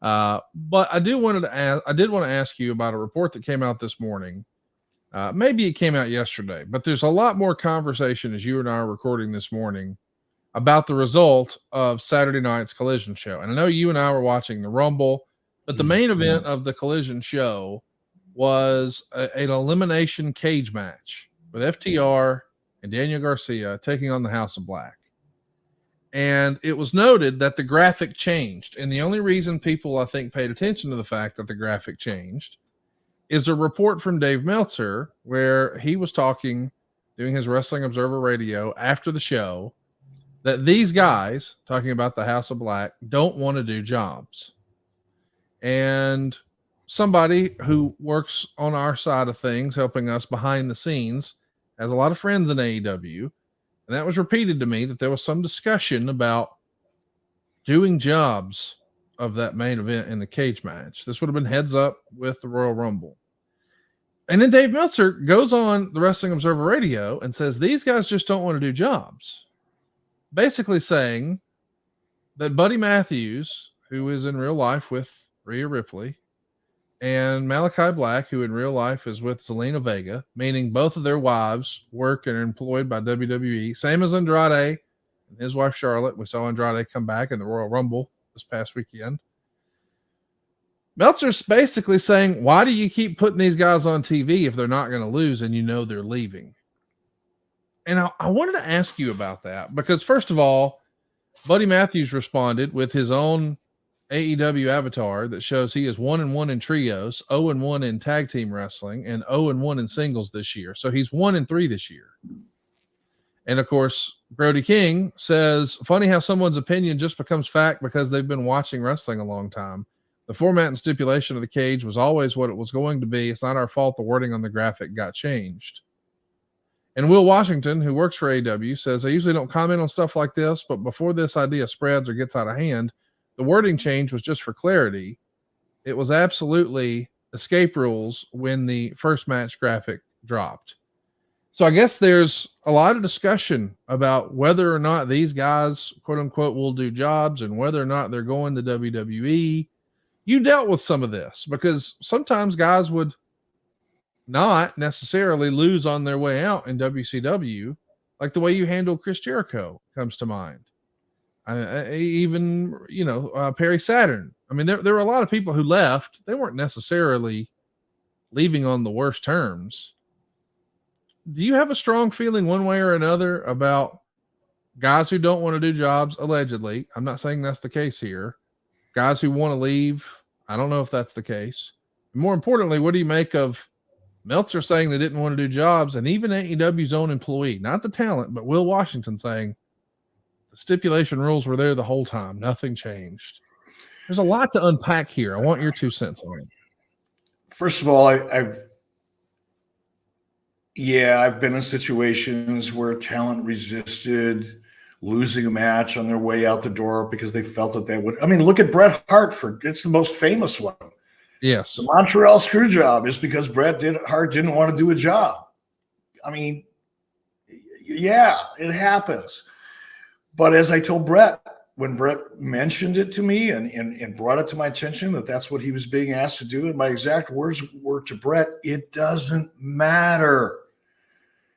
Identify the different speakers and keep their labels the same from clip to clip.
Speaker 1: But I did want to ask you about a report that came out this morning. Maybe it came out yesterday, but there's a lot more conversation as you and I are recording this morning about the result of Saturday night's Collision show. And I know you and I were watching the Rumble, but the main event of the Collision show was an elimination cage match with FTR and Daniel Garcia taking on the House of Black. And it was noted that the graphic changed. And the only reason people, I think, paid attention to the fact that the graphic changed is a report from Dave Meltzer where he was talking, doing his Wrestling Observer Radio after the show, that these guys, talking about the House of Black, don't want to do jobs. And somebody who works on our side of things, helping us behind the scenes, has a lot of friends in AEW. And that was repeated to me that there was some discussion about doing jobs of that main event in the cage match. This would have been heads up with the Royal Rumble. And then Dave Meltzer goes on the Wrestling Observer Radio and says, these guys just don't want to do jobs. Basically saying that Buddy Matthews, who is in real life with Rhea Ripley, and Malachi Black, who in real life is with Zelina Vega, meaning both of their wives work and are employed by WWE, same as Andrade and his wife Charlotte. We saw Andrade come back in the Royal Rumble this past weekend. Meltzer's basically saying, why do you keep putting these guys on TV if they're not going to lose and you know they're leaving? And I wanted to ask you about that because, first of all, Buddy Matthews responded with his own AEW avatar that shows he is 1-1 in trios, 0-1 in tag team wrestling, and 0-1 in singles this year. So he's 1-3 this year. And of course, Brody King says, funny how someone's opinion just becomes fact because they've been watching wrestling a long time. The format and stipulation of the cage was always what it was going to be. It's not our fault the wording on the graphic got changed. And Will Washington, who works for AEW, says, I usually don't comment on stuff like this, but before this idea spreads or gets out of hand, the wording change was just for clarity. It was absolutely escape rules when the first match graphic dropped. So I guess there's a lot of discussion about whether or not these guys, quote unquote, will do jobs and whether or not they're going to WWE. You dealt with some of this because sometimes guys would not necessarily lose on their way out in WCW, like the way you handled Chris Jericho comes to mind. Even Perry Saturn. I mean, there were a lot of people who left. They weren't necessarily leaving on the worst terms. Do you have a strong feeling one way or another about guys who don't want to do jobs, allegedly? I'm not saying that's the case here. Guys who want to leave, I don't know if that's the case. More importantly, what do you make of Meltzer saying they didn't want to do jobs, and even AEW's own employee, not the talent, but Will Washington saying the stipulation rules were there the whole time. Nothing changed. There's a lot to unpack here. I want your 2 cents on it.
Speaker 2: First of all, I've been in situations where talent resisted losing a match on their way out the door because they felt that they would. I mean, look at Bret Hart. It's the most famous one.
Speaker 1: Yes.
Speaker 2: The Montreal Screwjob is because Bret Hart didn't want to do a job. I mean, yeah, it happens. But as I told Bret, when Bret mentioned it to me and brought it to my attention that that's what he was being asked to do, and my exact words were to Bret, it doesn't matter.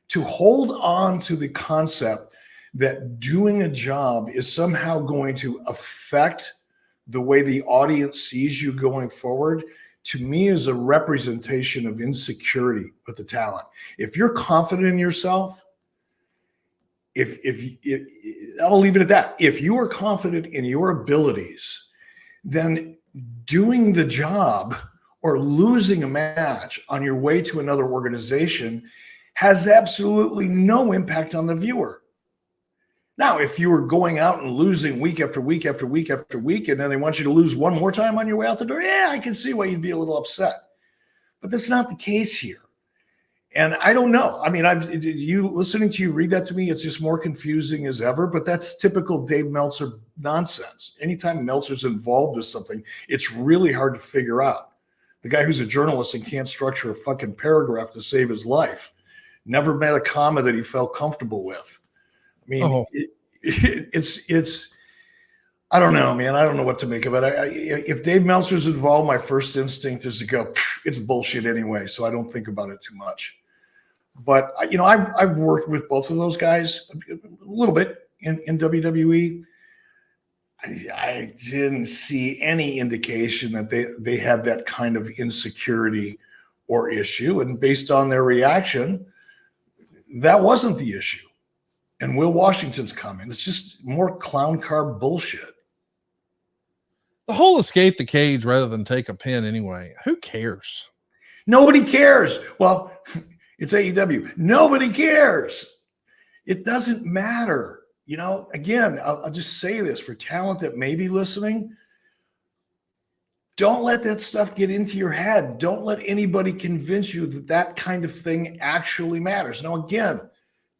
Speaker 2: To hold on to the concept that doing a job is somehow going to affect the way the audience sees you going forward, to me is a representation of insecurity with the talent. If you're confident in yourself, if I'll leave it at that. If you are confident in your abilities, then doing the job or losing a match on your way to another organization has absolutely no impact on the viewer. Now, if you were going out and losing week after week after week after week, and then they want you to lose one more time on your way out the door, yeah, I can see why you'd be a little upset. But that's not the case here. And I don't know. I mean, listening to you read that to me, it's just more confusing as ever, but that's typical Dave Meltzer nonsense. Anytime Meltzer's involved with something, it's really hard to figure out. The guy who's a journalist and can't structure a fucking paragraph to save his life never met a comma that he felt comfortable with. I mean, it's I don't know, man. I don't know what to make of it. If Dave Meltzer's involved, my first instinct is to go, it's bullshit anyway. So I don't think about it too much. But, I've worked with both of those guys a little bit in WWE. I didn't see any indication that they had that kind of insecurity or issue. And based on their reaction, that wasn't the issue. And Will Washington's comment, it's just more clown car bullshit.
Speaker 1: The whole escape the cage rather than take a pin anyway. Who cares?
Speaker 2: Nobody cares. Well, it's AEW. Nobody cares. It doesn't matter. Again, I'll just say this for talent that may be listening. Don't let that stuff get into your head. Don't let anybody convince you that kind of thing actually matters. Now, again,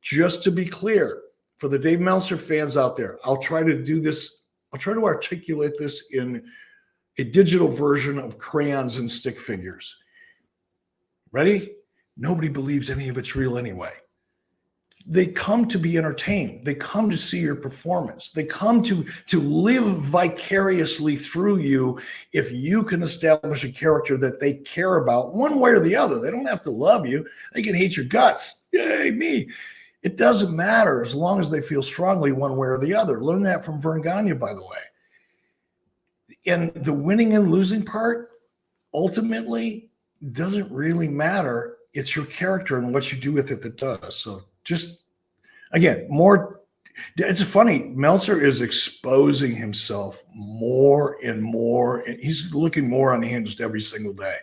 Speaker 2: just to be clear, for the Dave Meltzer fans out there, I'll try to do this. I'll try to articulate this in a digital version of crayons and stick figures. Ready? Nobody believes any of it's real anyway. They come to be entertained. They come to see your performance. They come to live vicariously through you if you can establish a character that they care about one way or the other. They don't have to love you. They can hate your guts. Yay, me. It doesn't matter as long as they feel strongly one way or the other. Learn that from Vern Gagne, by the way. And the winning and losing part ultimately doesn't really matter. It's your character and what you do with it that does. So just, again, it's funny. Meltzer is exposing himself more and more. And he's looking more unhinged every single day.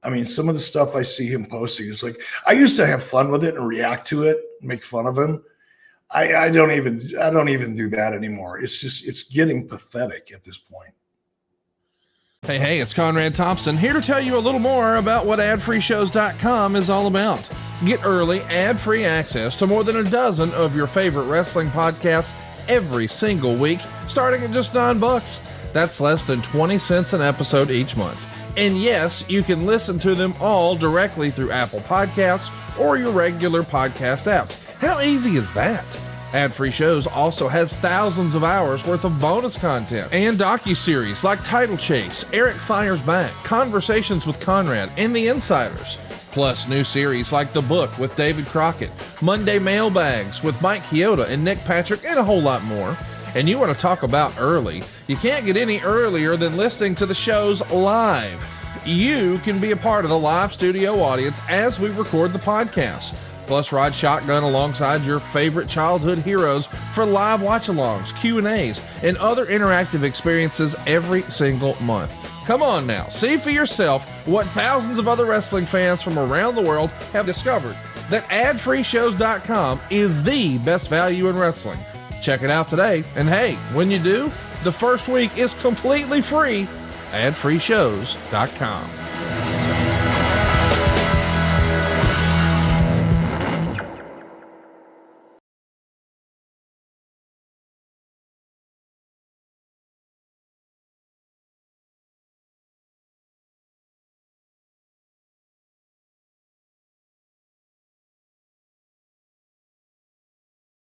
Speaker 2: I mean, some of the stuff I see him posting is like, I used to have fun with it and react to it, make fun of him. I don't even do that anymore. It's getting pathetic at this point.
Speaker 1: Hey, it's Conrad Thompson here to tell you a little more about what adfreeshows.com is all about. Get early, ad-free access to more than a dozen of your favorite wrestling podcasts every single week, starting at just $9. That's less than 20 cents an episode each month. And yes, you can listen to them all directly through Apple Podcasts or your regular podcast apps. How easy is that? Ad-Free Shows also has thousands of hours worth of bonus content and docuseries like Title Chase, Eric Fires Back, Conversations with Conrad, and The Insiders. Plus new series like The Book with David Crockett, Monday Mailbags with Mike Chioda and Nick Patrick, and a whole lot more. And you want to talk about early? You can't get any earlier than listening to the shows live. You can be a part of the live studio audience as we record the podcast. Plus, ride shotgun alongside your favorite childhood heroes for live watch-alongs, Q&As, and other interactive experiences every single month. Come on now, see for yourself what thousands of other wrestling fans from around the world have discovered, that adfreeshows.com is the best value in wrestling. Check it out today, and hey, when you do, the first week is completely free. adfreeshows.com.